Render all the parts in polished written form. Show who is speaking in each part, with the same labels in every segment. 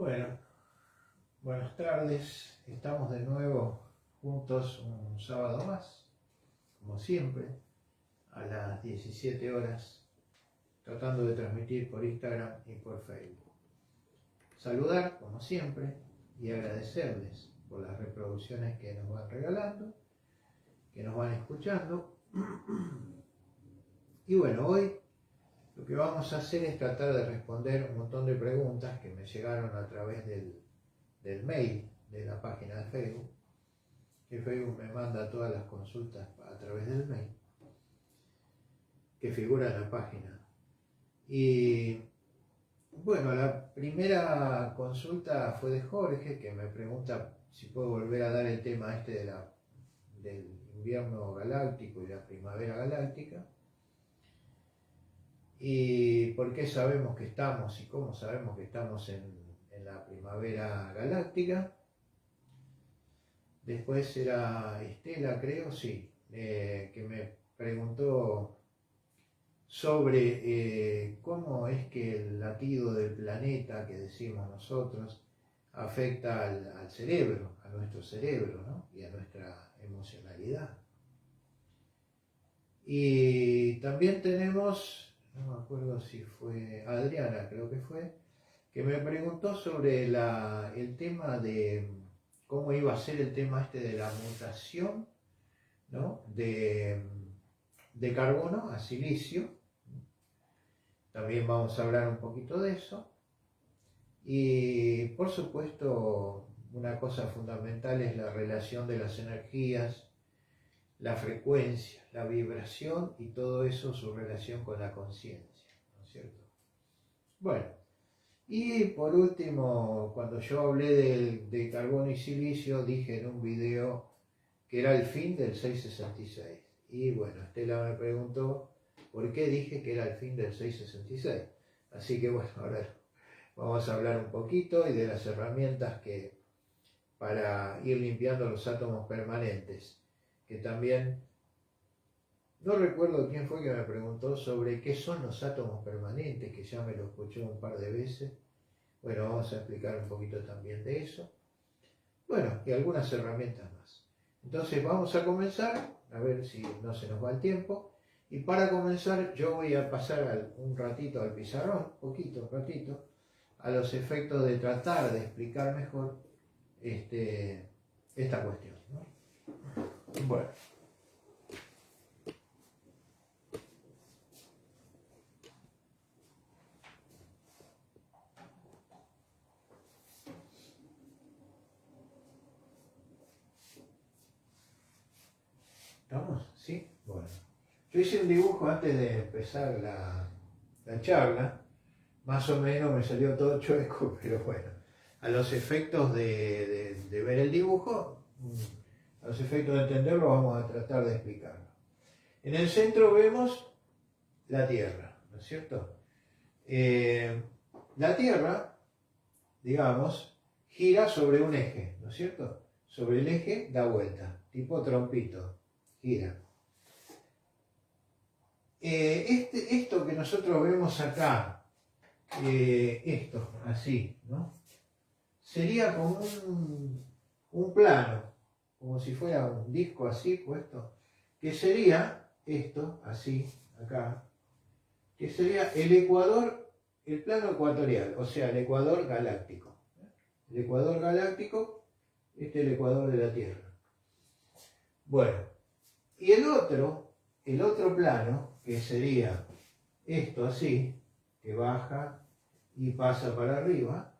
Speaker 1: Bueno, buenas tardes. Estamos de nuevo juntos un sábado más, como siempre, a las 17 horas, tratando de transmitir por Instagram y por Facebook. Saludar, como siempre, y agradecerles por las reproducciones que nos van regalando, que nos van escuchando. Y bueno, hoy lo que vamos a hacer es tratar de responder un montón de preguntas que me llegaron a través del mail de la página de Facebook, que Facebook me manda todas las consultas a través del mail, que figura en la página. Y bueno, la primera consulta fue de Jorge, que me pregunta si puedo volver a dar el tema del invierno galáctico y la primavera galáctica. ¿Y por qué sabemos que estamos y cómo sabemos que estamos en la primavera galáctica? Después era Estela, creo, sí, que me preguntó sobre cómo es que el latido del planeta, que decimos nosotros, afecta al cerebro, a nuestro cerebro, ¿no? Y a nuestra emocionalidad. Y también tenemos, no me acuerdo si fue Adriana, creo que fue, que me preguntó sobre el tema de cómo iba a ser el tema de la mutación, ¿no? de carbono a silicio. También vamos a hablar un poquito de eso. Y por supuesto, una cosa fundamental es la relación de las energías, la frecuencia, la vibración y todo eso, su relación con la conciencia, ¿no es cierto? Bueno, y por último, cuando yo hablé de carbono y silicio, dije en un video que era el fin del 666. Y bueno, Estela me preguntó por qué dije que era el fin del 666. Así que bueno, ahora vamos a hablar un poquito y de las herramientas para ir limpiando los átomos permanentes. Que también, no recuerdo quién fue que me preguntó sobre qué son los átomos permanentes, que ya me lo escuché un par de veces. Bueno, vamos a explicar un poquito también de eso. Bueno, y algunas herramientas más. Entonces vamos a comenzar, a ver si no se nos va el tiempo. Y para comenzar yo voy a pasar un ratito al pizarrón, un ratito, a los efectos de tratar de explicar mejor esta cuestión, ¿no? Bueno. ¿Estamos? ¿Sí? Bueno. Yo hice un dibujo antes de empezar la charla. Más o menos me salió todo chueco, pero bueno. A los efectos de ver el dibujo, a los efectos de entenderlo, vamos a tratar de explicarlo. En el centro vemos la Tierra, ¿no es cierto? La Tierra, digamos, gira sobre un eje, ¿no es cierto? Sobre el eje da vuelta, tipo trompito, gira. Esto que nosotros vemos acá, esto, así, ¿no? Sería como un plano, como si fuera un disco así puesto, que sería esto, así, acá, que sería el ecuador, el plano ecuatorial, o sea, el ecuador galáctico. El ecuador galáctico, este es el ecuador de la Tierra. Bueno, y el otro plano, que sería esto así, que baja y pasa para arriba,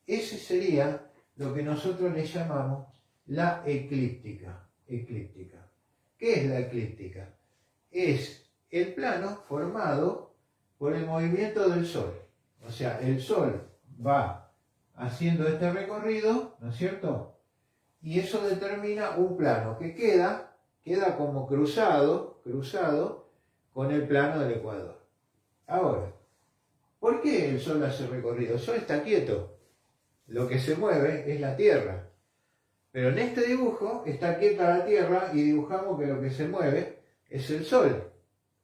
Speaker 1: ese sería lo que nosotros le llamamos la eclíptica. ¿Qué es la eclíptica? Es el plano formado por el movimiento del Sol. O sea, el Sol va haciendo este recorrido, ¿no es cierto? Y eso determina un plano que queda como cruzado con el plano del ecuador. Ahora, ¿por qué el Sol hace recorrido? El Sol está quieto. Lo que se mueve es la Tierra. Pero en este dibujo está quieta la Tierra y dibujamos que lo que se mueve es el Sol.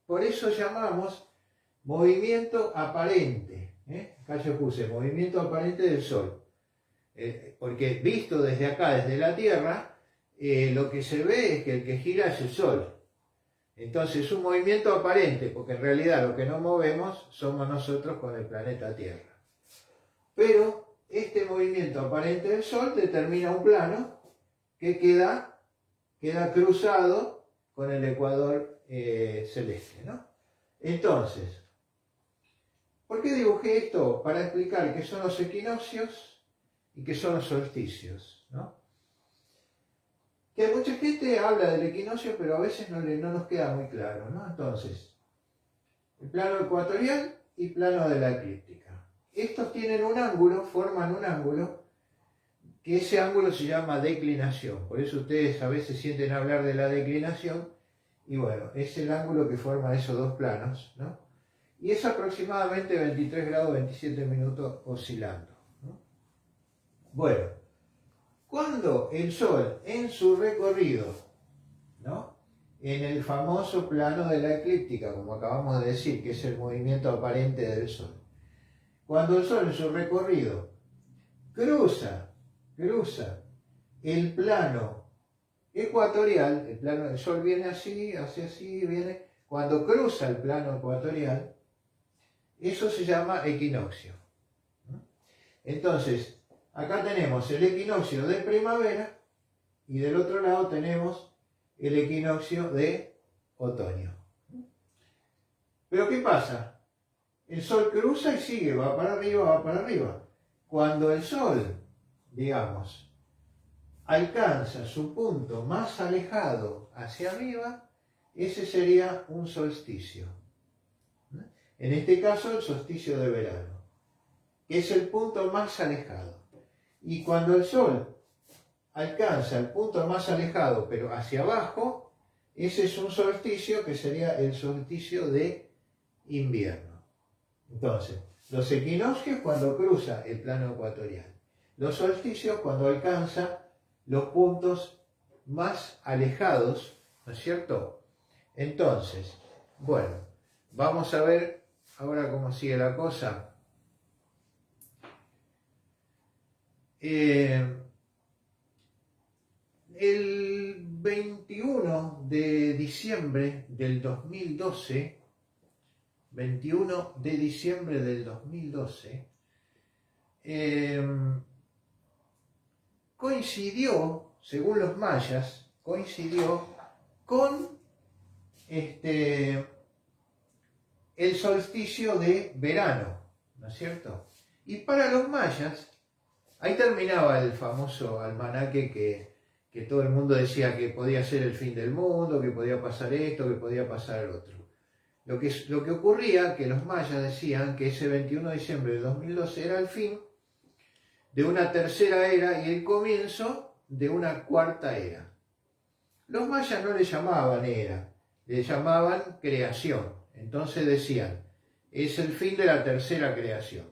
Speaker 1: Por eso llamamos movimiento aparente. Acá yo puse movimiento aparente del Sol. Porque visto desde acá, desde la Tierra, lo que se ve es que el que gira es el Sol. Entonces es un movimiento aparente, porque en realidad lo que no movemos somos nosotros con el planeta Tierra. Pero este movimiento aparente del Sol determina un plano que queda cruzado con el ecuador celeste, ¿no? Entonces, ¿por qué dibujé esto? Para explicar qué son los equinoccios y qué son los solsticios, ¿no? Que mucha gente habla del equinoccio, pero a veces no nos queda muy claro, ¿no? Entonces, el plano ecuatorial y plano de la eclíptica. Estos tienen un ángulo, forman un ángulo, que ese ángulo se llama declinación. Por eso ustedes a veces sienten hablar de la declinación, y bueno, es el ángulo que forman esos dos planos, ¿no? Y es aproximadamente 23 grados 27 minutos oscilando, ¿no? Bueno, cuando el Sol en su recorrido, ¿no?, en el famoso plano de la eclíptica, como acabamos de decir, que es el movimiento aparente del Sol, cuando el Sol en su recorrido cruza el plano ecuatorial, el plano del Sol viene así, hacia así, viene, cuando cruza el plano ecuatorial, eso se llama equinoccio. Entonces, acá tenemos el equinoccio de primavera y del otro lado tenemos el equinoccio de otoño. Pero ¿qué pasa? El Sol cruza y sigue, va para arriba, va para arriba. Cuando el Sol, digamos, alcanza su punto más alejado hacia arriba, ese sería un solsticio. En este caso, el solsticio de verano, que es el punto más alejado. Y cuando el Sol alcanza el punto más alejado, pero hacia abajo, ese es un solsticio que sería el solsticio de invierno. Entonces, los equinoccios cuando cruza el plano ecuatorial, los solsticios cuando alcanza los puntos más alejados, ¿no es cierto? Entonces, bueno, vamos a ver ahora cómo sigue la cosa. El 21 de diciembre del 2012, 21 de diciembre del 2012, coincidió, según los mayas, coincidió con el solsticio de verano, ¿no es cierto? Y para los mayas, ahí terminaba el famoso almanaque que todo el mundo decía que podía ser el fin del mundo, que podía pasar esto, que podía pasar el otro. Lo que ocurría, que los mayas decían que ese 21 de diciembre de 2012 era el fin de una tercera era y el comienzo de una cuarta era. Los mayas no le llamaban era, le llamaban creación. Entonces decían, es el fin de la tercera creación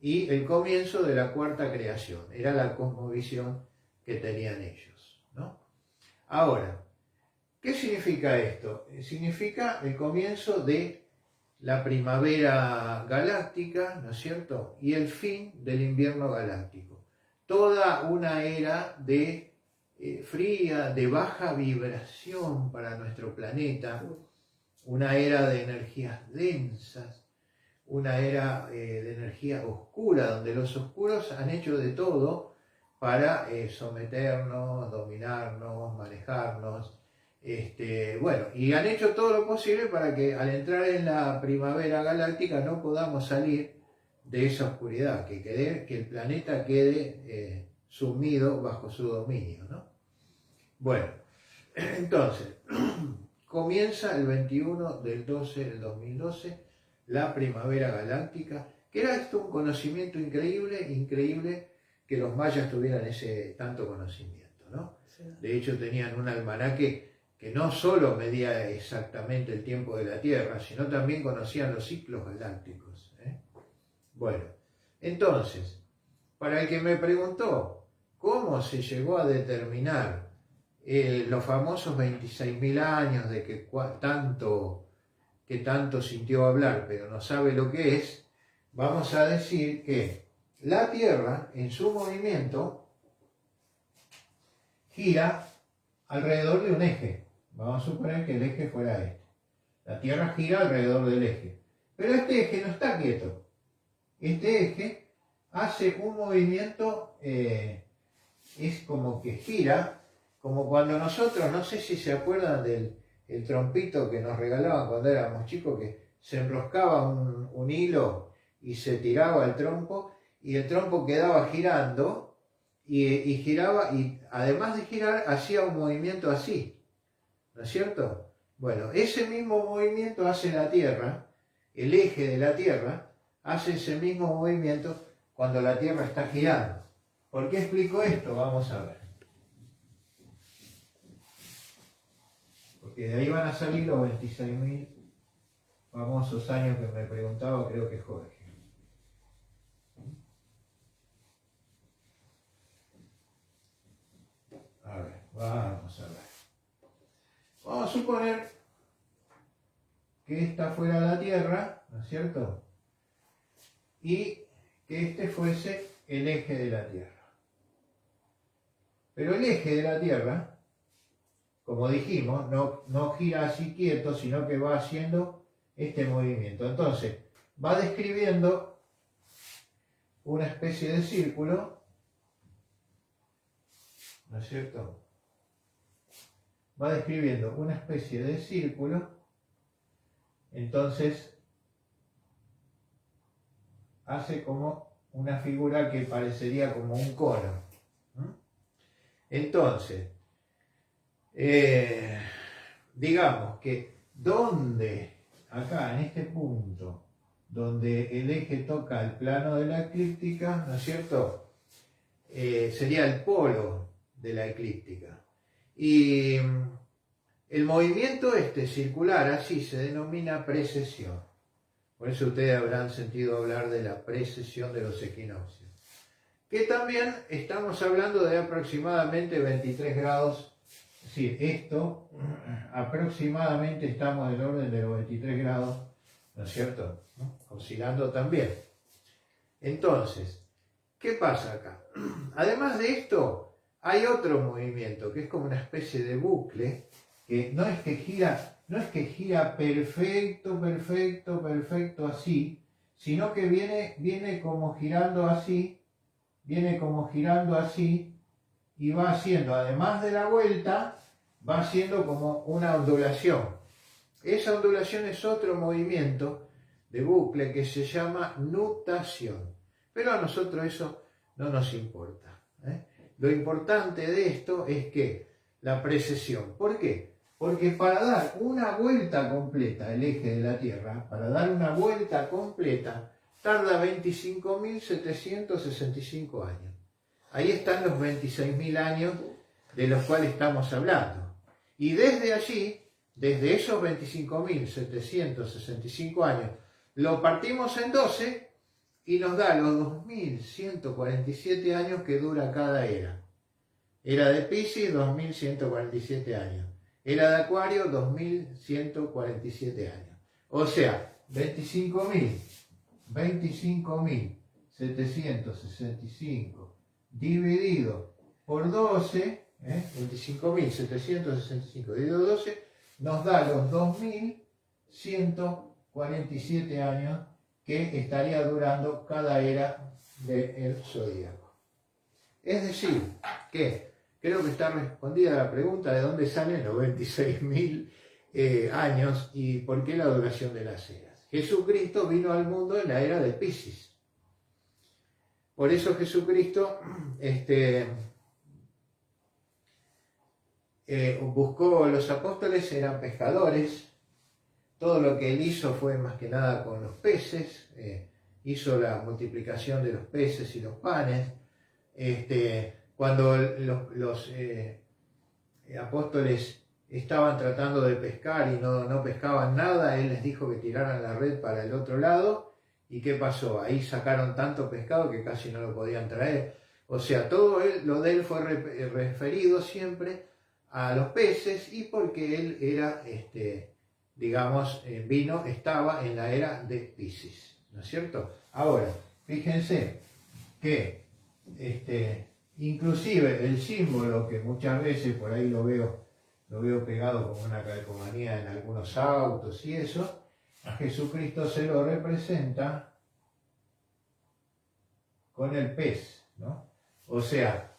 Speaker 1: y el comienzo de la cuarta creación. Era la cosmovisión que tenían ellos, ¿no? Ahora, ¿qué significa esto? Significa el comienzo de la primavera galáctica, ¿no es cierto? Y el fin del invierno galáctico. Toda una era de fría, de baja vibración para nuestro planeta, una era de energías densas, una era de energía oscura, donde los oscuros han hecho de todo para someternos, dominarnos, manejarnos, bueno, y han hecho todo lo posible para que al entrar en la primavera galáctica no podamos salir de esa oscuridad, que el planeta quede sumido bajo su dominio, ¿no? Bueno, entonces, comienza el 21 del 12 del 2012, la primavera galáctica, que era esto un conocimiento increíble que los mayas tuvieran ese tanto conocimiento, ¿no? Sí. De hecho, tenían un almanaque que no solo medía exactamente el tiempo de la Tierra, sino también conocían los ciclos galácticos, ¿eh? Bueno, entonces, para el que me preguntó cómo se llegó a determinar los famosos 26.000 años de que tanto sintió hablar, pero no sabe lo que es, vamos a decir que la Tierra en su movimiento gira alrededor de un eje. Vamos a suponer que el eje fuera este. La Tierra gira alrededor del eje. Pero este eje no está quieto. Este eje hace un movimiento, es como que gira, como cuando nosotros, no sé si se acuerdan del el trompito que nos regalaban cuando éramos chicos, que se enroscaba un hilo y se tiraba el trompo, y el trompo quedaba girando, y giraba, y además de girar, hacía un movimiento así, ¿no es cierto? Bueno, ese mismo movimiento hace la Tierra, el eje de la Tierra, hace ese mismo movimiento cuando la Tierra está girando. ¿Por qué explico esto? Vamos a ver. Porque de ahí van a salir los 26.000 famosos años que me preguntaba, creo que Jorge. A ver, vamos a ver. Vamos a suponer que esta fuera la Tierra, ¿no es cierto? Y que este fuese el eje de la Tierra. Pero el eje de la Tierra, como dijimos, no gira así quieto, sino que va haciendo este movimiento. Entonces, va describiendo una especie de círculo, ¿no es cierto? Va describiendo una especie de círculo, entonces hace como una figura que parecería como un cono. Entonces, digamos que acá en este punto, donde el eje toca el plano de la eclíptica, ¿no es cierto? Sería el polo de la eclíptica. Y el movimiento circular así se denomina precesión. Por eso ustedes habrán sentido hablar de la precesión de los equinoccios. Que también estamos hablando de aproximadamente 23 grados. Es decir, esto aproximadamente estamos del orden de los 23 grados, ¿no es cierto? Oscilando también. Entonces, ¿qué pasa acá? Además de esto, hay otro movimiento que es como una especie de bucle, que no es que gira perfecto así, sino que viene como girando así, y va haciendo, además de la vuelta, va haciendo como una ondulación. Esa ondulación es otro movimiento de bucle que se llama nutación. Pero a nosotros eso no nos importa. Lo importante de esto es que la precesión. ¿Por qué? Porque para dar una vuelta completa, el eje de la Tierra, para dar una vuelta completa, tarda 25.765 años. Ahí están los 26.000 años de los cuales estamos hablando. Y desde allí, desde esos 25.765 años, lo partimos en 12 y nos da los 2.147 años que dura cada era. Era de Piscis, 2.147 años. Era de Acuario, 2.147 años. O sea, 25.765 dividido por 12, 25.765 dividido por 12, nos da los 2.147 años que estaría durando cada era del zodíaco. Es decir, que creo que está respondida la pregunta de dónde salen los 26.000 años y por qué la duración de las eras. Jesucristo vino al mundo en la era de Piscis. Por eso Jesucristo buscó, los apóstoles eran pescadores, todo lo que él hizo fue más que nada con los peces, hizo la multiplicación de los peces y los panes. Cuando los apóstoles estaban tratando de pescar y no pescaban nada, él les dijo que tiraran la red para el otro lado. ¿Y qué pasó? Ahí sacaron tanto pescado que casi no lo podían traer. O sea, todo lo de él fue referido siempre a los peces y porque él era, estaba en la era de Piscis, ¿no es cierto? Ahora, fíjense que inclusive el símbolo que muchas veces por ahí lo veo pegado como una calcomanía en algunos autos y eso, a Jesucristo se lo representa con el pez, ¿no? O sea,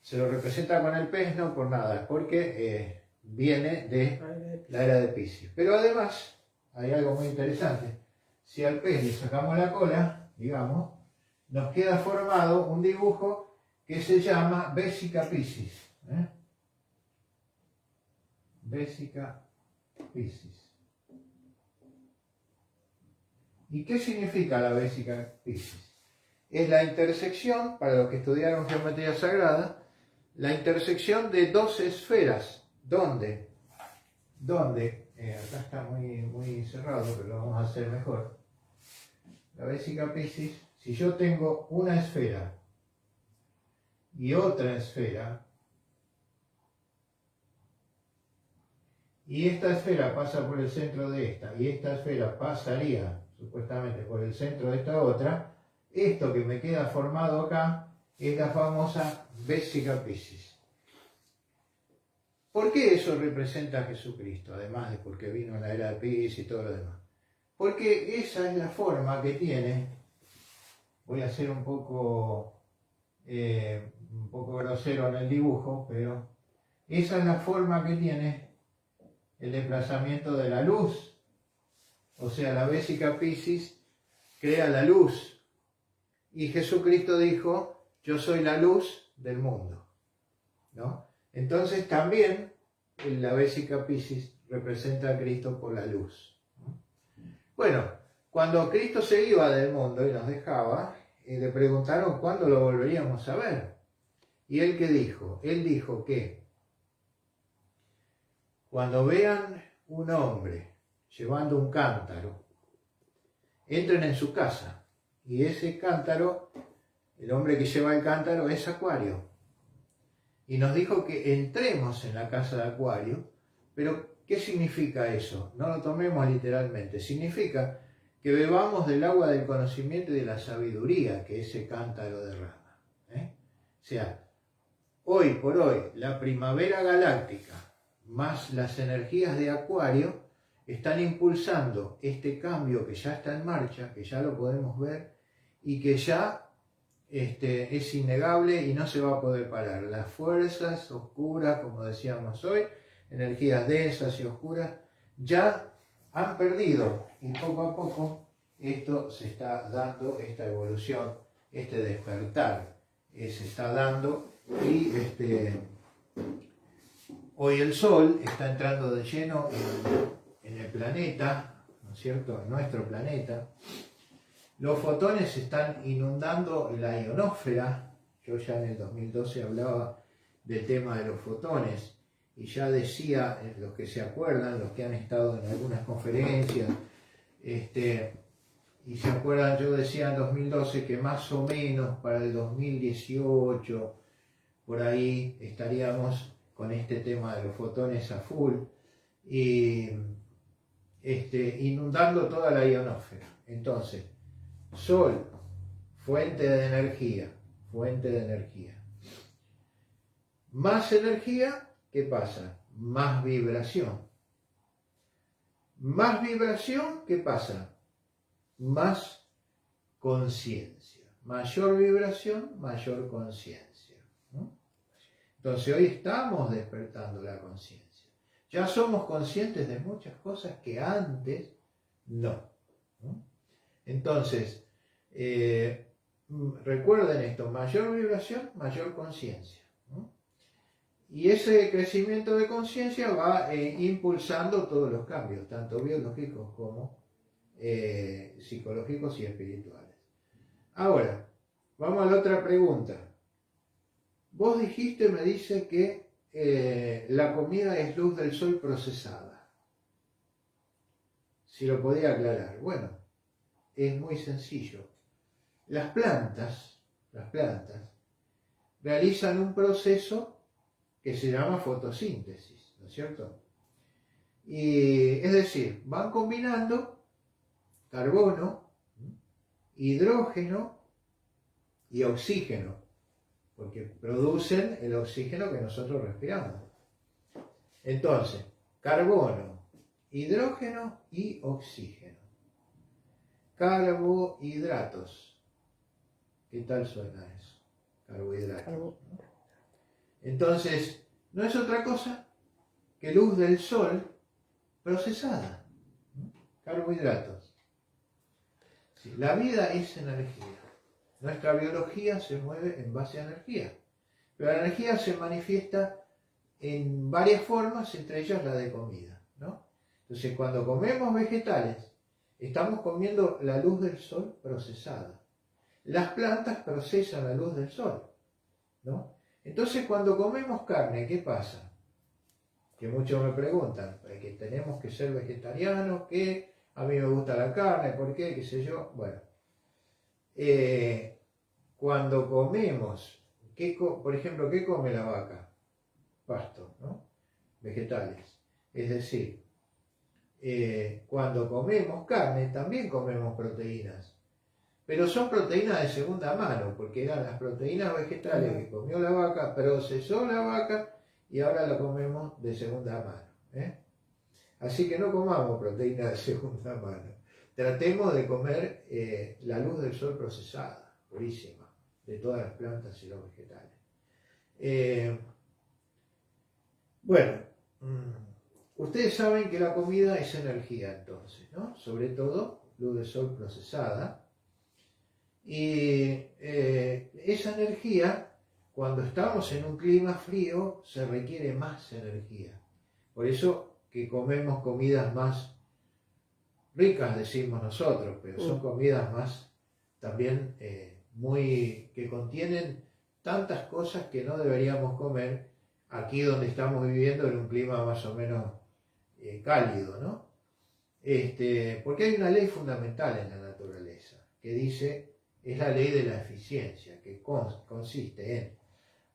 Speaker 1: se lo representa con el pez no por nada, porque viene de la era de Piscis. Pero además, hay algo muy interesante. Si al pez le sacamos la cola, digamos, nos queda formado un dibujo que se llama Vesica Piscis. Vesica Piscis. ¿Y qué significa la Vesica Piscis? Es la intersección, para los que estudiaron geometría sagrada, la intersección de dos esferas. ¿Dónde? Acá está muy cerrado, pero lo vamos a hacer mejor. La Vesica Piscis, si yo tengo una esfera y otra esfera, y esta esfera pasa por el centro de esta, y esta esfera pasaría supuestamente por el centro de esta otra, esto que me queda formado acá es la famosa Vesica Piscis. ¿Por qué eso representa a Jesucristo? Además de porque vino en la era de Piscis y todo lo demás. Porque esa es la forma que tiene, voy a ser un poco grosero en el dibujo, pero esa es la forma que tiene el desplazamiento de la luz. O sea, la Vesica Piscis crea la luz. Y Jesucristo dijo, yo soy la luz del mundo, ¿no? Entonces también la Vesica Piscis representa a Cristo por la luz. Bueno, cuando Cristo se iba del mundo y nos dejaba, le preguntaron cuándo lo volveríamos a ver. ¿Y él qué dijo? Él dijo que cuando vean un hombre llevando un cántaro, entren en su casa. Y ese cántaro, el hombre que lleva el cántaro es Acuario. Y nos dijo que entremos en la casa de Acuario, pero ¿qué significa eso? No lo tomemos literalmente. Significa que bebamos del agua del conocimiento y de la sabiduría que ese cántaro derrama. O sea, hoy por hoy, la primavera galáctica más las energías de Acuario están impulsando este cambio que ya está en marcha, que ya lo podemos ver y que ya es innegable y no se va a poder parar. Las fuerzas oscuras, como decíamos hoy, energías densas y oscuras, ya han perdido y poco a poco esto se está dando, esta evolución, este despertar se está dando y hoy el Sol está entrando de lleno en el planeta, ¿no es cierto?, en nuestro planeta. Los fotones están inundando la ionosfera. Yo ya en el 2012 hablaba del tema de los fotones y ya decía, los que se acuerdan, los que han estado en algunas conferencias, y se acuerdan, yo decía en 2012 que más o menos para el 2018, por ahí estaríamos con este tema de los fotones a full y inundando toda la ionosfera. Entonces, Sol, fuente de energía. Más energía, ¿qué pasa? Más vibración. Más vibración, ¿qué pasa? Más conciencia. Mayor vibración, mayor conciencia, ¿no? Entonces hoy estamos despertando la conciencia. Ya somos conscientes de muchas cosas que antes no, ¿no? Entonces, recuerden esto, mayor vibración, mayor conciencia, ¿no? Y ese crecimiento de conciencia va impulsando todos los cambios, tanto biológicos como psicológicos y espirituales. Ahora, vamos a la otra pregunta. Vos dijiste, me dice que la comida es luz del sol procesada. Si lo podía aclarar. Bueno, es muy sencillo. Las plantas realizan un proceso que se llama fotosíntesis, ¿no es cierto? Y es decir, van combinando carbono, hidrógeno y oxígeno, porque producen el oxígeno que nosotros respiramos. Entonces, carbono, hidrógeno y oxígeno. Carbohidratos. ¿Qué tal suena eso? Carbohidratos. Entonces, no es otra cosa que luz del sol procesada. Carbohidratos. Sí, la vida es energía. Nuestra biología se mueve en base a energía. Pero la energía se manifiesta en varias formas, entre ellas la de comida, ¿no? Entonces, cuando comemos vegetales, estamos comiendo la luz del sol procesada. Las plantas procesan la luz del sol, ¿no? Entonces, cuando comemos carne, ¿qué pasa? Que muchos me preguntan, que tenemos que ser vegetarianos, que a mí me gusta la carne, ¿por qué? ¿Qué sé yo? Bueno, cuando comemos, por ejemplo, ¿qué come la vaca? Pasto, ¿no? Vegetales. Es decir, cuando comemos carne, también comemos proteínas. Pero son proteínas de segunda mano, porque eran las proteínas vegetales que comió la vaca, procesó la vaca y ahora lo comemos de segunda mano. Así que no comamos proteínas de segunda mano. Tratemos de comer la luz del sol procesada, purísima, de todas las plantas y los vegetales. Bueno, ustedes saben que la comida es energía entonces, ¿no? Sobre todo luz del sol procesada. Y esa energía, cuando estamos en un clima frío, se requiere más energía. Por eso que comemos comidas más ricas, decimos nosotros, pero son comidas más también que contienen tantas cosas que no deberíamos comer aquí donde estamos viviendo en un clima más o menos cálido, ¿no? Porque hay una ley fundamental en la naturaleza que dice, es la ley de la eficiencia, que consiste en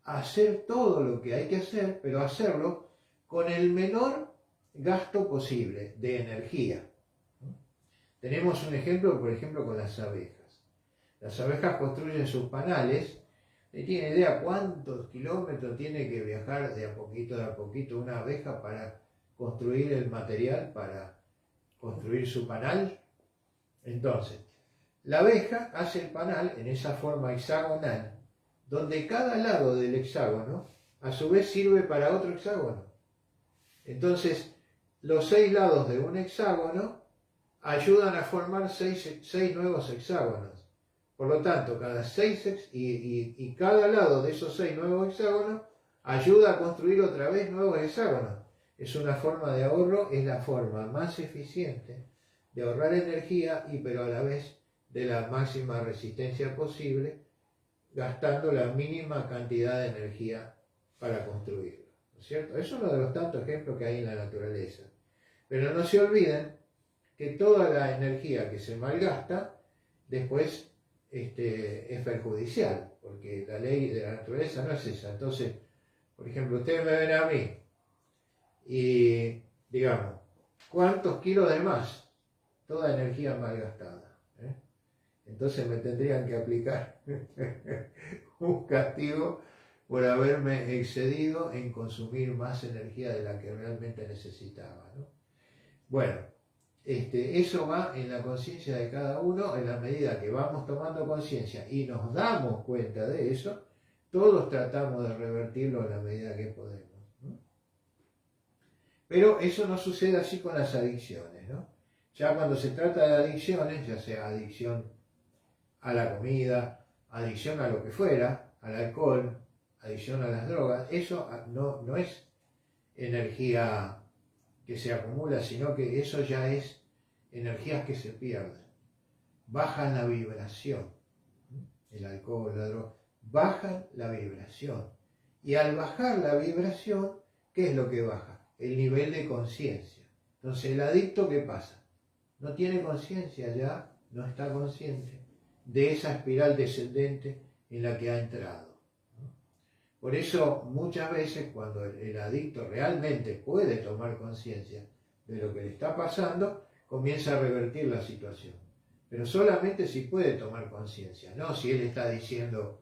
Speaker 1: hacer todo lo que hay que hacer, pero hacerlo con el menor gasto posible de energía. Tenemos un ejemplo, por ejemplo, con las abejas. Las abejas construyen sus panales. ¿Tiene idea cuántos kilómetros tiene que viajar de a poquito una abeja para construir el material, para construir su panal? Entonces, la abeja hace el panal en esa forma hexagonal, donde cada lado del hexágono a su vez sirve para otro hexágono. Entonces, los 6 lados de un hexágono ayudan a formar 6 nuevos hexágonos. Por lo tanto, cada cada lado de esos 6 nuevos hexágonos ayuda a construir otra vez nuevos hexágonos. Es una forma de ahorro, es la forma más eficiente de ahorrar energía pero a la vez de la máxima resistencia posible, gastando la mínima cantidad de energía para construirlo, ¿no es cierto? Es uno de los tantos ejemplos que hay en la naturaleza. Pero no se olviden que toda la energía que se malgasta después es perjudicial, porque la ley de la naturaleza no es esa. Entonces, por ejemplo, ustedes me ven a mí y, digamos, ¿cuántos kilos de más? Toda energía malgastada. Entonces me tendrían que aplicar un castigo por haberme excedido en consumir más energía de la que realmente necesitaba, ¿no? Bueno, eso va en la conciencia de cada uno. En la medida que vamos tomando conciencia y nos damos cuenta de eso, todos tratamos de revertirlo en la medida que podemos, ¿no? Pero eso no sucede así con las adicciones, ¿no? Ya cuando se trata de adicciones, ya sea adicción a la comida, adicción a lo que fuera, al alcohol, adicción a las drogas, eso no es energía que se acumula, sino que eso ya es energías que se pierden. Bajan la vibración. El alcohol, la droga, bajan la vibración. Y al bajar la vibración, ¿qué es lo que baja? El nivel de conciencia. Entonces, el adicto, ¿qué pasa? No tiene conciencia ya, no está consciente de esa espiral descendente en la que ha entrado. Por eso, muchas veces, cuando el adicto realmente puede tomar conciencia de lo que le está pasando, comienza a revertir la situación. pero solamente si puede tomar conciencia, no si él está diciendo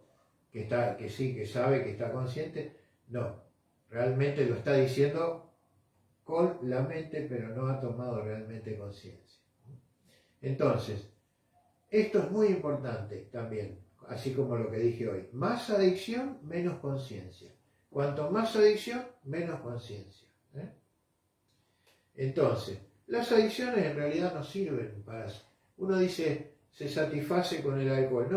Speaker 1: que sí, que sabe, que está consciente, no, realmente lo está diciendo con la mente, pero no ha tomado realmente conciencia. Entonces, esto es muy importante también, así como lo que dije hoy. Más adicción, menos conciencia. Cuanto más adicción, menos conciencia. Entonces, las adicciones en realidad no sirven para... Uno dice, se satisface con el alcohol.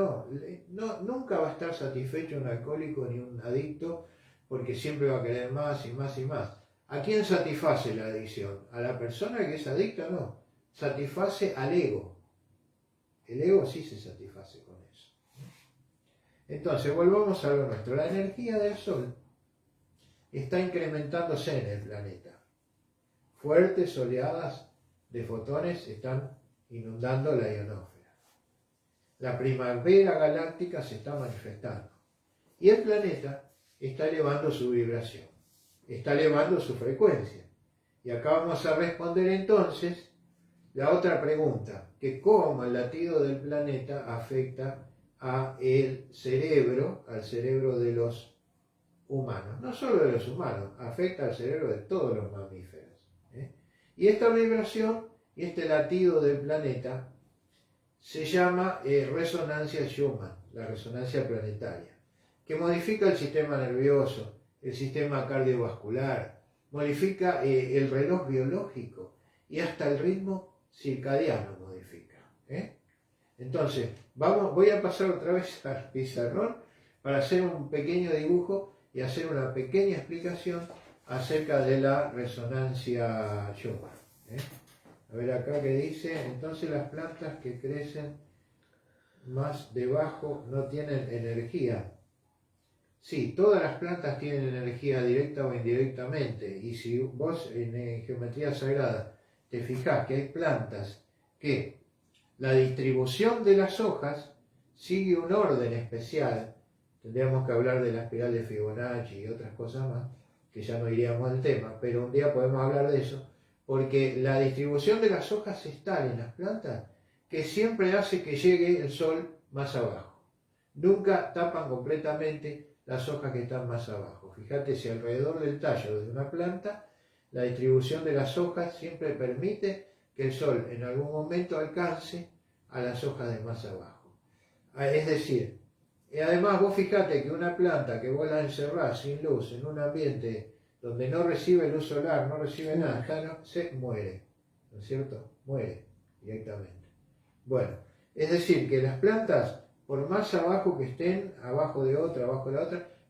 Speaker 1: No, nunca va a estar satisfecho un alcohólico ni un adicto, porque siempre va a querer más y más y más. ¿A quién satisface la adicción? ¿A la persona que es adicta? No. Satisface al ego. El ego sí se satisface con eso. Entonces, volvamos a lo nuestro. La energía del Sol está incrementándose en el planeta. Fuertes oleadas de fotones están inundando la ionosfera. La primavera galáctica se está manifestando. Y el planeta está elevando su vibración. Está elevando su frecuencia. Y acá vamos a responder entonces la otra pregunta, que cómo el latido del planeta afecta al cerebro de los humanos. No solo de los humanos, afecta al cerebro de todos los mamíferos. Y esta vibración y este latido del planeta se llama resonancia Schumann, la resonancia planetaria, que modifica el sistema nervioso, el sistema cardiovascular, modifica el reloj biológico y hasta el ritmo circadiano modifica. Entonces, voy a pasar otra vez al pizarrón para hacer un pequeño dibujo y hacer una pequeña explicación acerca de la resonancia Schumann. A ver acá que dice, entonces las plantas que crecen más debajo no tienen energía. Sí, todas las plantas tienen energía directa o indirectamente, y si vos en geometría sagrada te fijás que hay plantas que la distribución de las hojas sigue un orden especial, tendríamos que hablar de la espiral de Fibonacci y otras cosas más, que ya no iríamos al tema, pero un día podemos hablar de eso, porque la distribución de las hojas es tal en las plantas que siempre hace que llegue el sol más abajo. Nunca tapan completamente las hojas que están más abajo. Fíjate si alrededor del tallo de una planta la distribución de las hojas siempre permite que el sol en algún momento alcance a las hojas de más abajo. Es decir, además vos fíjate que una planta que vos la encerrás sin luz en un ambiente donde no recibe luz solar, no recibe nada, se muere, ¿no es cierto? Muere directamente. Bueno, es decir, que las plantas, por más abajo que estén, abajo de la otra,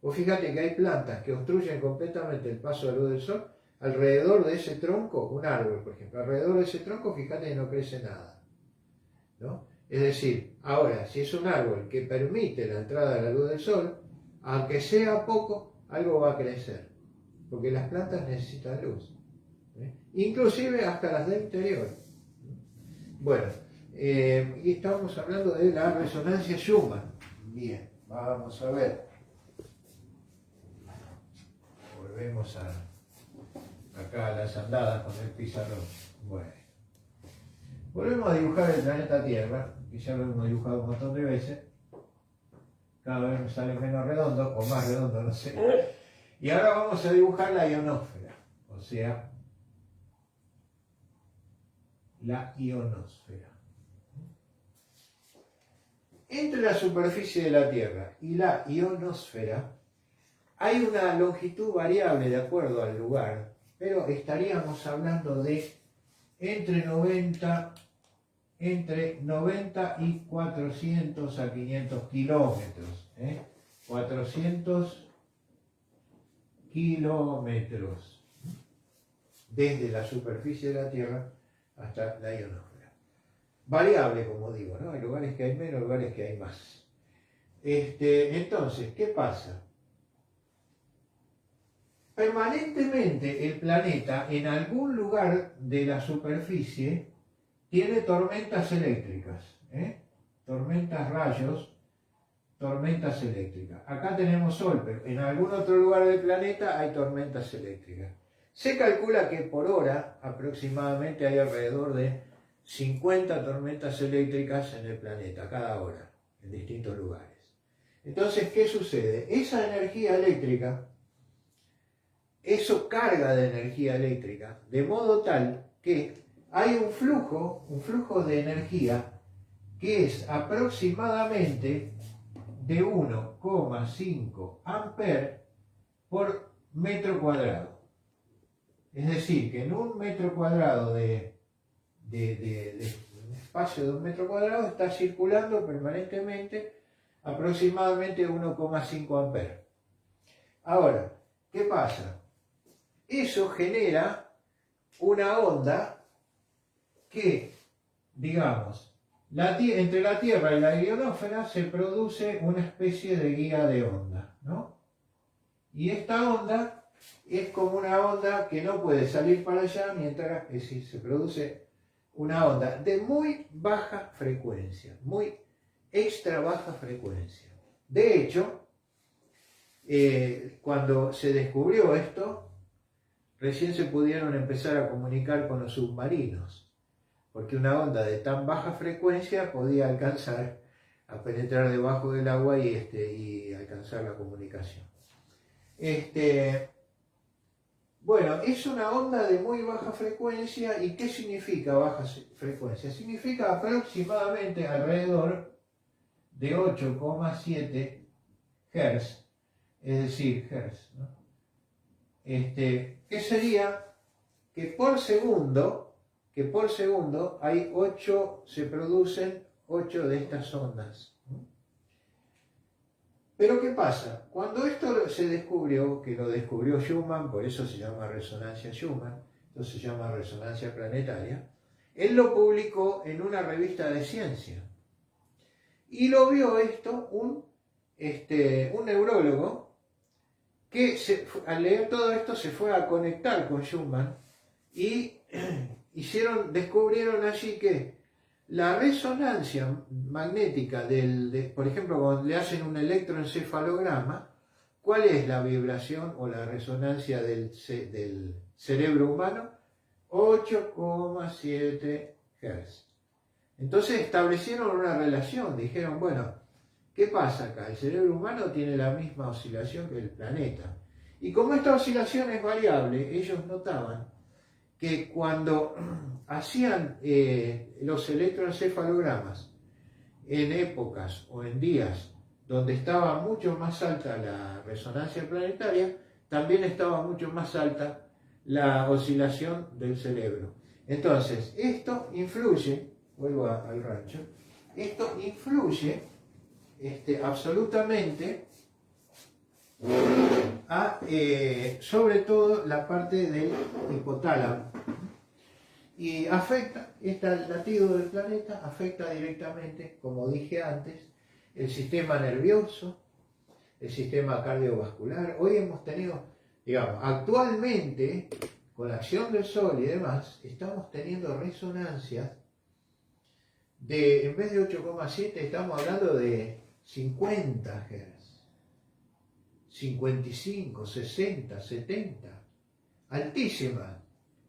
Speaker 1: vos fíjate que hay plantas que obstruyen completamente el paso de la luz del sol. Alrededor de ese tronco, un árbol, por ejemplo, alrededor de ese tronco, fíjate que no crece nada, ¿no? Es decir, ahora, si es un árbol que permite la entrada de la luz del sol, aunque sea poco, algo va a crecer, porque las plantas necesitan luz, inclusive hasta las del interior. Bueno, y estamos hablando de la resonancia Schumann. Bien, vamos a ver. Volvemos acá a las andadas con el pizarrón. Bueno, volvemos a dibujar el planeta Tierra, que ya lo hemos dibujado un montón de veces. Cada vez me sale menos redondo, o más redondo, no sé. Y ahora vamos a dibujar la ionosfera, o sea, la ionosfera. Entre la superficie de la Tierra y la ionosfera hay una longitud variable de acuerdo al lugar, pero estaríamos hablando de entre 90 y 400 a 500 kilómetros. 400 kilómetros desde la superficie de la Tierra hasta la ionosfera. Variable, como digo, ¿no? Hay lugares que hay menos, lugares que hay más. Entonces, ¿qué pasa? Permanentemente el planeta en algún lugar de la superficie tiene tormentas eléctricas, tormentas rayos, tormentas eléctricas. Acá tenemos sol, pero en algún otro lugar del planeta hay tormentas eléctricas. Se calcula que por hora aproximadamente hay alrededor de 50 tormentas eléctricas en el planeta cada hora, en distintos lugares. Entonces, ¿qué sucede? Esa energía eléctrica, eso carga de energía eléctrica, de modo tal que hay un flujo de energía que es aproximadamente de 1,5 amperes por metro cuadrado. Es decir, que en un metro cuadrado de espacio de un metro cuadrado está circulando permanentemente aproximadamente 1,5 amperes. Ahora, ¿qué pasa? Eso genera una onda que, digamos, entre la Tierra y la ionosfera se produce una especie de guía de onda, ¿no? Y esta onda es como una onda que no puede salir para allá mientras, es decir, se produce una onda de muy baja frecuencia, muy extra baja frecuencia. De hecho, cuando se descubrió esto, recién se pudieron empezar a comunicar con los submarinos, porque una onda de tan baja frecuencia podía alcanzar a penetrar debajo del agua y alcanzar la comunicación. Bueno, es una onda de muy baja frecuencia. ¿Y qué significa baja frecuencia? Significa aproximadamente alrededor de 8,7 Hz, es decir, Hz, ¿no? ¿Qué sería? Que por segundo hay 8, se producen 8 de estas ondas. Pero ¿qué pasa? Cuando esto se descubrió, que lo descubrió Schumann, por eso se llama resonancia Schumann, entonces se llama resonancia planetaria, él lo publicó en una revista de ciencia. Y lo vio esto un neurólogo que al leer todo esto se fue a conectar con Schumann y descubrieron allí que la resonancia magnética por ejemplo, cuando le hacen un electroencefalograma, ¿cuál es la vibración o la resonancia del cerebro humano? 8,7 Hz. Entonces establecieron una relación, dijeron, bueno, ¿qué pasa acá? El cerebro humano tiene la misma oscilación que el planeta. Y como esta oscilación es variable, ellos notaban que cuando hacían los electroencefalogramas en épocas o en días donde estaba mucho más alta la resonancia planetaria, también estaba mucho más alta la oscilación del cerebro. Entonces, esto influye, vuelvo al rancho, esto influye absolutamente sobre todo la parte del hipotálamo. Y afecta, este latido del planeta afecta directamente, como dije antes, el sistema nervioso, el sistema cardiovascular. Hoy hemos tenido, digamos, actualmente, con la acción del Sol y demás, estamos teniendo resonancias en vez de 8,7, estamos hablando de 50 Hz, 55, 60, 70, altísimas.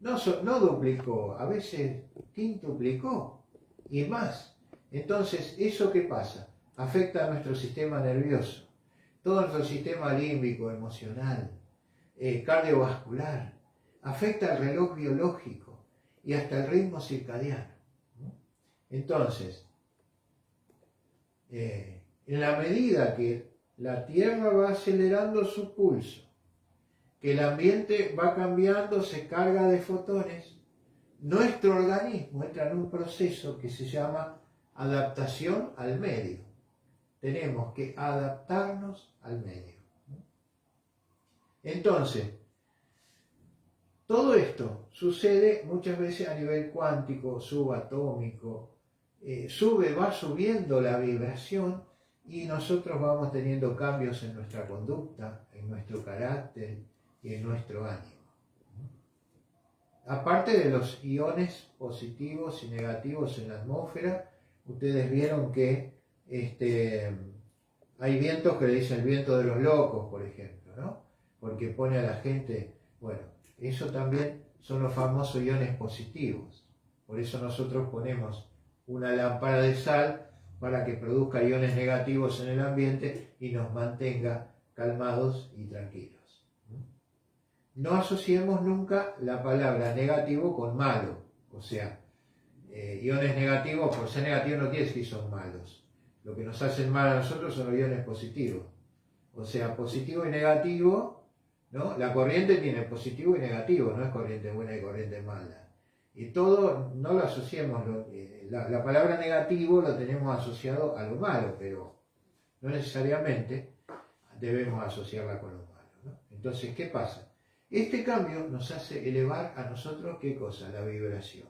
Speaker 1: No duplicó, a veces quintuplicó y más. Entonces, ¿eso qué pasa? Afecta a nuestro sistema nervioso, todo nuestro sistema límbico, emocional, cardiovascular, afecta al reloj biológico y hasta el ritmo circadiano. Entonces, en la medida que la Tierra va acelerando su pulso, que el ambiente va cambiando, se carga de fotones, nuestro organismo entra en un proceso que se llama adaptación al medio. Tenemos que adaptarnos al medio. Entonces, todo esto sucede muchas veces a nivel cuántico, subatómico, va subiendo la vibración y nosotros vamos teniendo cambios en nuestra conducta, en nuestro carácter y en nuestro ánimo. Aparte de los iones positivos y negativos en la atmósfera, ustedes vieron que hay vientos que le dicen el viento de los locos, por ejemplo, ¿no? Porque pone a la gente, bueno, eso también son los famosos iones positivos. Por eso nosotros ponemos una lámpara de sal para que produzca iones negativos en el ambiente y nos mantenga calmados y tranquilos. No asociemos nunca la palabra negativo con malo. O sea, iones negativos, por ser negativos no quiere decir que son malos. Lo que nos hacen mal a nosotros son los iones positivos. O sea, positivo y negativo, ¿no? La corriente tiene positivo y negativo, no es corriente buena y corriente mala. Y todo, no lo asociemos, la palabra negativo lo tenemos asociado a lo malo, pero no necesariamente debemos asociarla con lo malo, ¿no? Entonces, ¿qué pasa? Este cambio nos hace elevar a nosotros, ¿qué cosa? La vibración.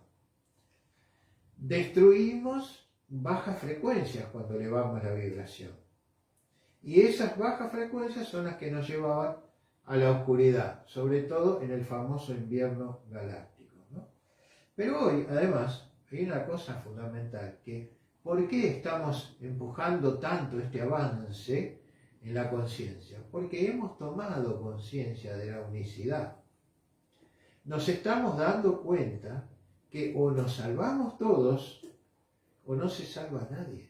Speaker 1: Destruimos bajas frecuencias cuando elevamos la vibración. Y esas bajas frecuencias son las que nos llevaban a la oscuridad, sobre todo en el famoso invierno galáctico, ¿no? Pero hoy, además, hay una cosa fundamental, que ¿por qué estamos empujando tanto este avance en la conciencia? Porque hemos tomado conciencia de la unicidad. Nos estamos dando cuenta que o nos salvamos todos o no se salva nadie.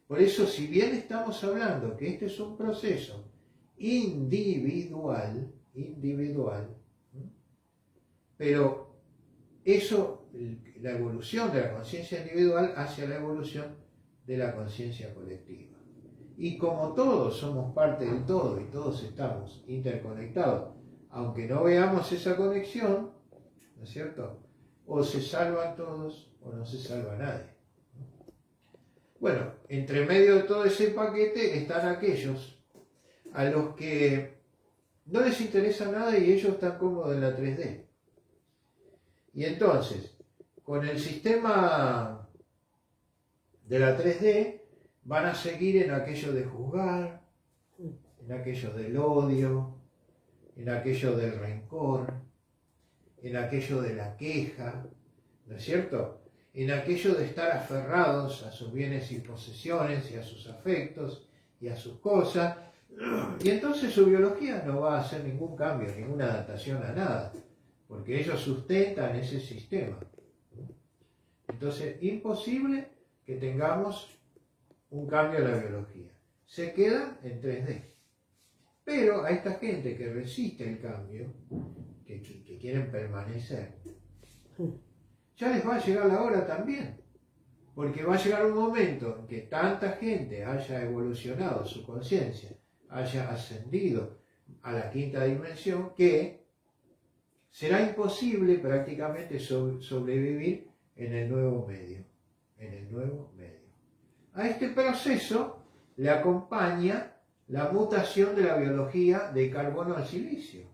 Speaker 1: Por eso, si bien estamos hablando que este es un proceso individual, pero eso, la evolución de la conciencia individual hacia la evolución de la conciencia colectiva. Y como todos somos parte del todo y todos estamos interconectados, aunque no veamos esa conexión, ¿no es cierto? O se salvan todos o no se salva nadie. Bueno, entre medio de todo ese paquete están aquellos a los que no les interesa nada y ellos están cómodos en la 3D. Y entonces, con el sistema de la 3D, van a seguir en aquello de juzgar, en aquello del odio, en aquello del rencor, en aquello de la queja, ¿no es cierto? En aquello de estar aferrados a sus bienes y posesiones y a sus afectos y a sus cosas. Y entonces su biología no va a hacer ningún cambio, ninguna adaptación a nada, porque ellos sustentan ese sistema. Entonces, imposible que tengamos un cambio en la biología. Se quedan en 3D. Pero a esta gente que resiste el cambio, que quieren permanecer, ya les va a llegar la hora también, porque va a llegar un momento en que tanta gente haya evolucionado su conciencia, haya ascendido a la quinta dimensión, que será imposible prácticamente sobrevivir en el nuevo medio. A este proceso le acompaña la mutación de la biología de carbono al silicio.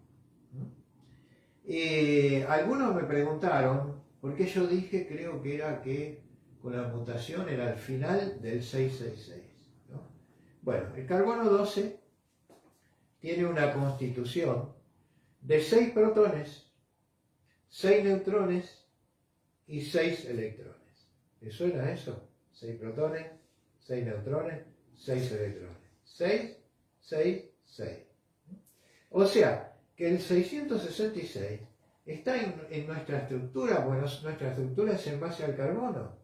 Speaker 1: Algunos me preguntaron, ¿por qué yo dije, creo que era que con la mutación era el final del 666? ¿No? Bueno, el carbono 12 tiene una constitución de 6 protones, 6 neutrones y 6 electrones. ¿Le suena eso? 6 protones, 6 neutrones, 6 electrones. 6, 6, 6. O sea, que el 666 está en nuestra estructura, bueno, nuestra estructura es en base al carbono.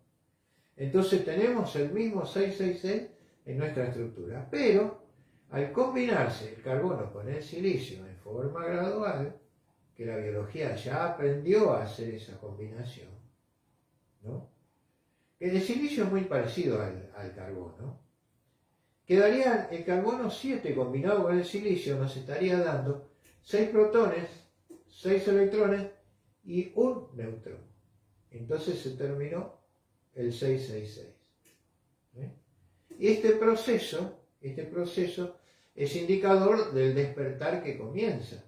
Speaker 1: Entonces tenemos el mismo 666 en nuestra estructura, pero al combinarse el carbono con el silicio en forma gradual, que la biología ya aprendió a hacer esa combinación, ¿no? El silicio es muy parecido al carbono. Quedaría el carbono 7 combinado con el silicio, nos estaría dando 6 protones, 6 electrones y un neutrón. Entonces se terminó el 666. Y este proceso es indicador del despertar que comienza.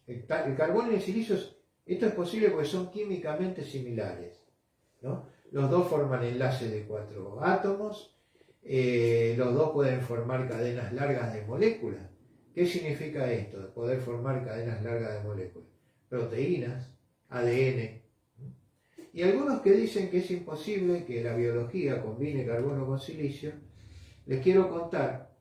Speaker 1: El carbono y el silicio, esto es posible porque son químicamente similares, ¿no? Los dos forman enlaces de 4 átomos, los dos pueden formar cadenas largas de moléculas. ¿Qué significa esto de poder formar cadenas largas de moléculas? Proteínas, ADN. Y algunos que dicen que es imposible que la biología combine carbono con silicio, les quiero contar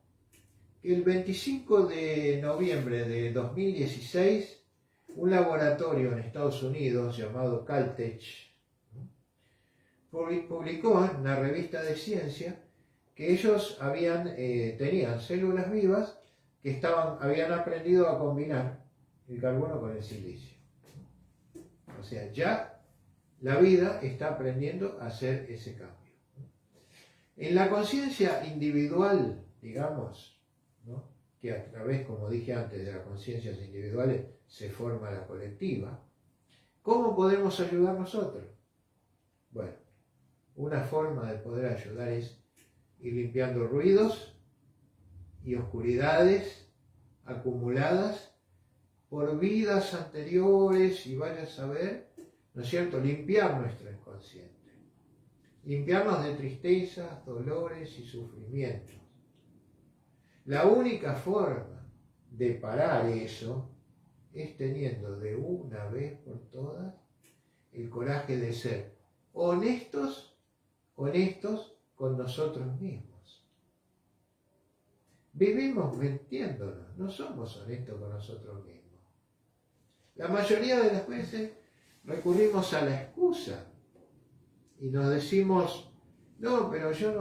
Speaker 1: que el 25 de noviembre de 2016, un laboratorio en Estados Unidos llamado Caltech publicó en una revista de ciencia que ellos tenían células vivas que habían aprendido a combinar el carbono con el silicio. O sea, ya la vida está aprendiendo a hacer ese cambio. En la conciencia individual, digamos, ¿no?, que a través, como dije antes, de las conciencias individuales se forma la colectiva, ¿cómo podemos ayudar nosotros? Bueno, una forma de poder ayudar es ir limpiando ruidos y oscuridades acumuladas por vidas anteriores, y vaya a saber, ¿no es cierto?, limpiar nuestro inconsciente, limpiarnos de tristezas, dolores y sufrimientos. La única forma de parar eso es teniendo de una vez por todas el coraje de ser honestos con nosotros mismos. Vivimos mintiéndonos, no somos honestos con nosotros mismos. La mayoría de las veces recurrimos a la excusa y nos decimos, no, pero yo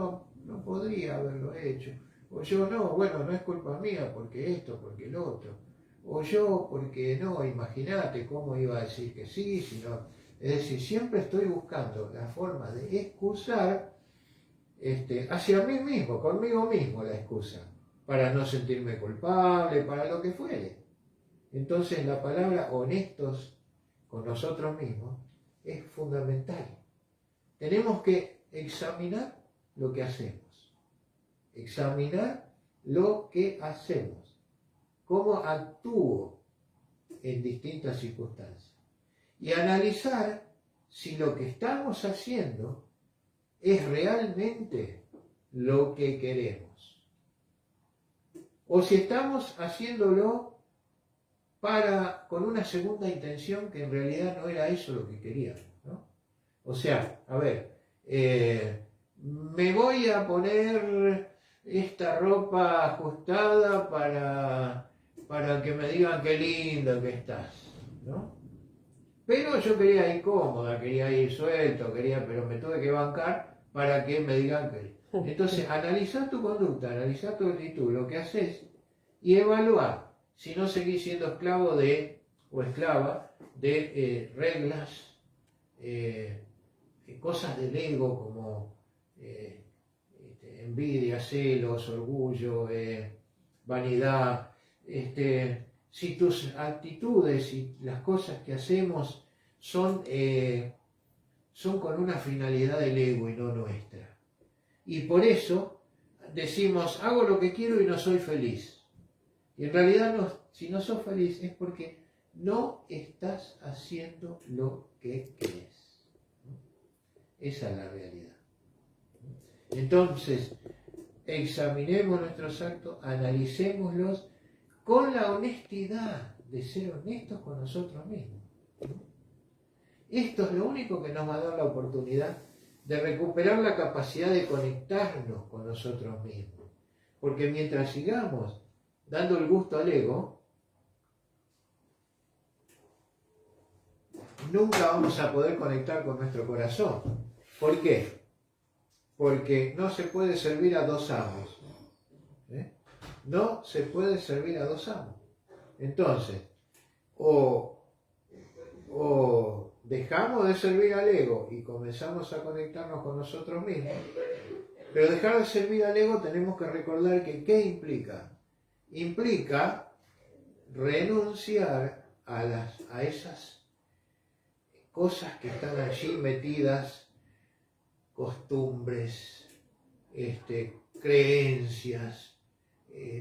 Speaker 1: no podría haberlo hecho, o yo no, bueno, no es culpa mía porque esto, porque el otro, o yo porque no, imagínate cómo iba a decir que sí, si no. Es decir, siempre estoy buscando la forma de excusar hacia mí mismo, conmigo mismo la excusa, para no sentirme culpable, para lo que fuere. Entonces la palabra honestos con nosotros mismos es fundamental. Tenemos que examinar lo que hacemos, cómo actúo en distintas circunstancias y analizar si lo que estamos haciendo es realmente lo que queremos o si estamos haciéndolo con una segunda intención que en realidad no era eso lo que queríamos, ¿no? O sea, a ver, me voy a poner esta ropa ajustada para que me digan qué lindo que estás, ¿no? Pero yo quería ir cómoda, quería ir suelto, pero me tuve que bancar para que me digan que... Entonces, analizar tu conducta, analizar tu actitud, lo que haces, y evaluar si no seguís siendo esclavo o esclava de reglas, cosas del ego como envidia, celos, orgullo, vanidad. Si tus actitudes y las cosas que hacemos son con una finalidad del ego y no nuestra. Y por eso decimos, hago lo que quiero y no soy feliz. Y en realidad si no sos feliz es porque no estás haciendo lo que querés. Esa es la realidad. Entonces, examinemos nuestros actos, analicémoslos con la honestidad de ser honestos con nosotros mismos. Esto es lo único que nos va a dar la oportunidad de recuperar la capacidad de conectarnos con nosotros mismos. Porque mientras sigamos dando el gusto al ego, nunca vamos a poder conectar con nuestro corazón. ¿Por qué? Porque no se puede servir a dos amos. No se puede servir a dos amos. Entonces, o dejamos de servir al ego y comenzamos a conectarnos con nosotros mismos, pero dejar de servir al ego tenemos que recordar que ¿qué implica? Implica renunciar a esas cosas que están allí metidas, costumbres, creencias,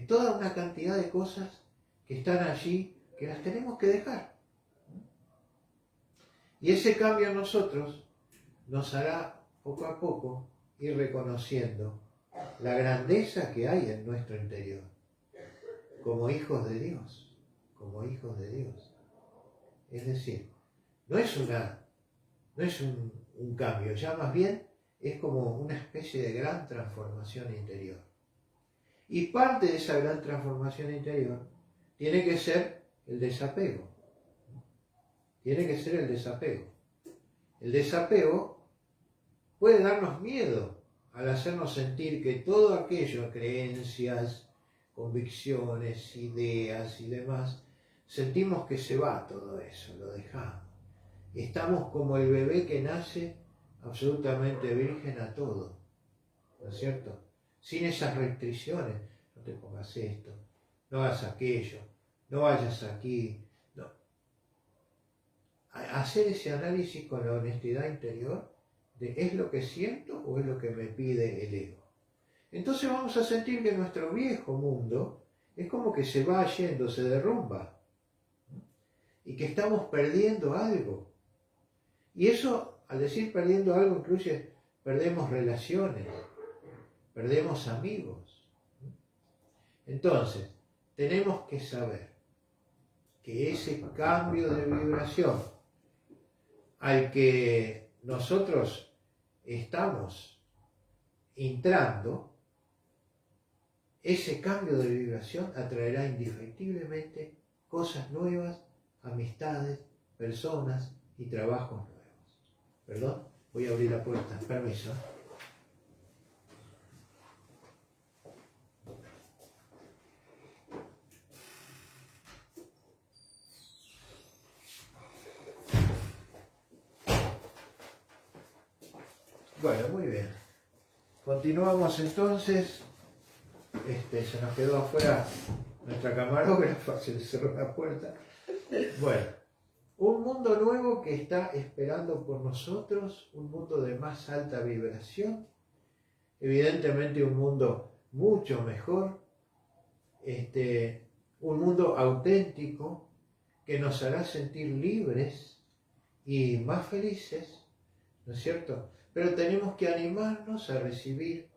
Speaker 1: toda una cantidad de cosas que están allí que las tenemos que dejar. Y ese cambio en nosotros nos hará poco a poco ir reconociendo la grandeza que hay en nuestro interior, como hijos de Dios, Es decir, no es un cambio, ya más bien es como una especie de gran transformación interior. Y parte de esa gran transformación interior tiene que ser el desapego. El desapego puede darnos miedo al hacernos sentir que todo aquello, creencias, convicciones, ideas y demás, sentimos que se va todo eso, lo dejamos. Estamos como el bebé que nace absolutamente virgen a todo, ¿no es cierto? Sin esas restricciones, no te pongas esto, no hagas aquello, no vayas aquí. No. Hacer ese análisis con la honestidad interior de ¿es lo que siento o es lo que me pide el ego? Entonces vamos a sentir que nuestro viejo mundo es como que se va yendo, se derrumba, y que estamos perdiendo algo. Y eso, al decir perdiendo algo, incluye perdemos relaciones, perdemos amigos. Entonces, tenemos que saber que ese cambio de vibración al que nosotros estamos entrando, ese cambio de vibración atraerá indefectiblemente cosas nuevas, amistades, personas y trabajos nuevos. Perdón, voy a abrir la puerta, permiso. Bueno, muy bien. Continuamos entonces. Se nos quedó afuera nuestra camarógrafa, se le cerró la puerta. Bueno, un mundo nuevo que está esperando por nosotros, un mundo de más alta vibración, evidentemente un mundo mucho mejor, un mundo auténtico que nos hará sentir libres y más felices, ¿no es cierto? Pero tenemos que animarnos a recibir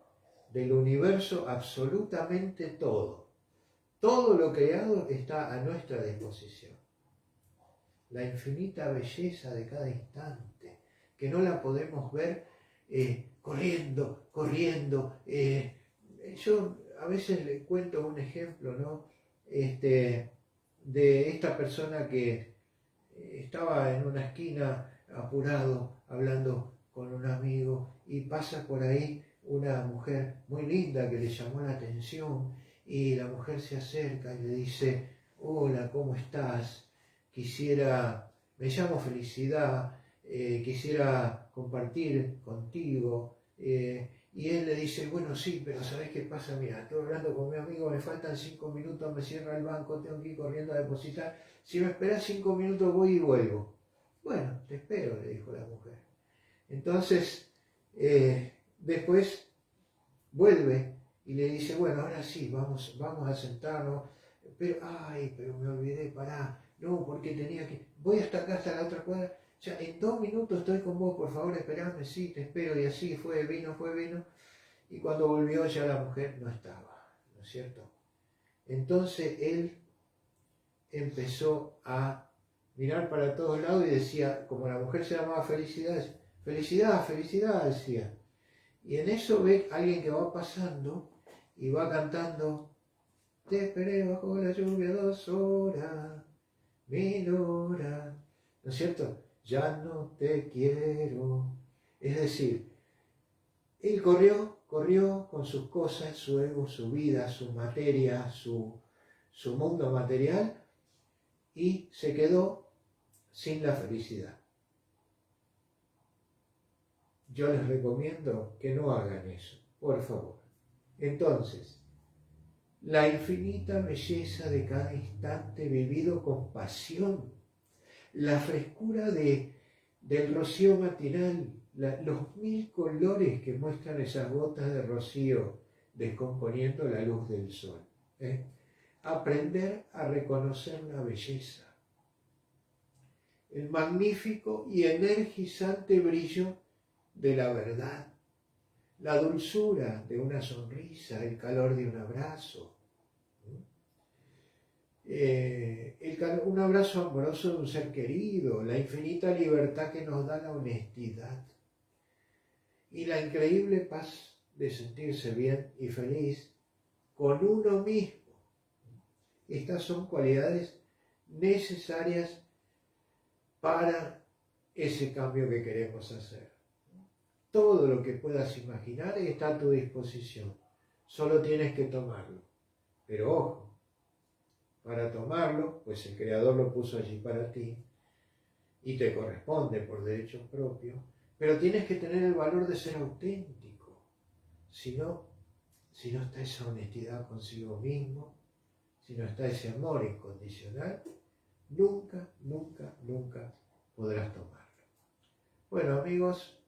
Speaker 1: del universo absolutamente todo. Todo lo creado está a nuestra disposición. La infinita belleza de cada instante, que no la podemos ver corriendo. Yo a veces le cuento un ejemplo, ¿no? De esta persona que estaba en una esquina apurado, hablando con un amigo, y pasa por ahí una mujer muy linda que le llamó la atención, y la mujer se acerca y le dice: hola, ¿cómo estás? Me llamo Felicidad, quisiera compartir contigo. Y él le dice: bueno, sí, pero ¿sabés qué pasa? Mira, estoy hablando con mi amigo, me faltan 5 minutos, me cierra el banco, tengo que ir corriendo a depositar. Si me esperás 5 minutos voy y vuelvo. Bueno, te espero, le dijo la mujer. Entonces, después vuelve y le dice: bueno, ahora sí, vamos a sentarnos. Pero me olvidé, pará. No, porque tenía que... Voy hasta acá, hasta la otra cuadra. Ya en 2 minutos estoy con vos, por favor, esperame, sí, te espero. Y así fue vino. Y cuando volvió ya la mujer no estaba, ¿no es cierto? Entonces él empezó a mirar para todos lados y decía, como la mujer se llamaba Felicidad, felicidad, decía. Y en eso ve a alguien que va pasando y va cantando: te esperé bajo la lluvia 2 horas, 1000 horas, ¿no es cierto? Ya no te quiero. Es decir, él corrió con sus cosas, su ego, su vida, su materia, su mundo material, y se quedó sin la felicidad. Yo les recomiendo que no hagan eso, por favor. Entonces, la infinita belleza de cada instante vivido con pasión, la frescura del rocío matinal, los 1000 colores que muestran esas gotas de rocío descomponiendo la luz del sol. Aprender a reconocer la belleza, el magnífico y energizante brillo de la verdad, la dulzura de una sonrisa, el calor de un abrazo, un abrazo amoroso de un ser querido, la infinita libertad que nos da la honestidad y la increíble paz de sentirse bien y feliz con uno mismo. Estas son cualidades necesarias para ese cambio que queremos hacer. todo lo que puedas imaginar está a tu disposición. Solo tienes que tomarlo. Pero ojo, para tomarlo, pues el Creador lo puso allí para ti y te corresponde por derechos propios, pero tienes que tener el valor de ser auténtico. Si no está esa honestidad consigo mismo, si no está ese amor incondicional, nunca, nunca, nunca podrás tomarlo. Bueno, amigos,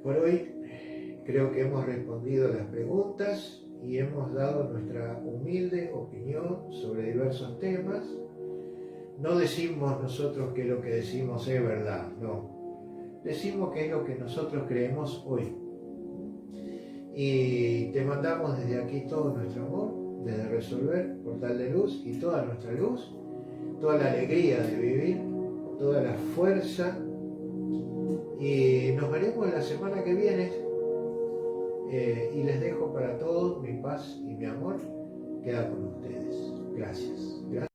Speaker 1: por hoy creo que hemos respondido las preguntas y hemos dado nuestra humilde opinión sobre diversos temas. No decimos nosotros que lo que decimos es verdad, no. Decimos que es lo que nosotros creemos hoy. Y te mandamos desde aquí todo nuestro amor, desde Resolver, Portal de Luz, y toda nuestra luz, toda la alegría de vivir, toda la fuerza. Y nos veremos la semana que viene. Y les dejo para todos mi paz y mi amor. Queda con ustedes. Gracias.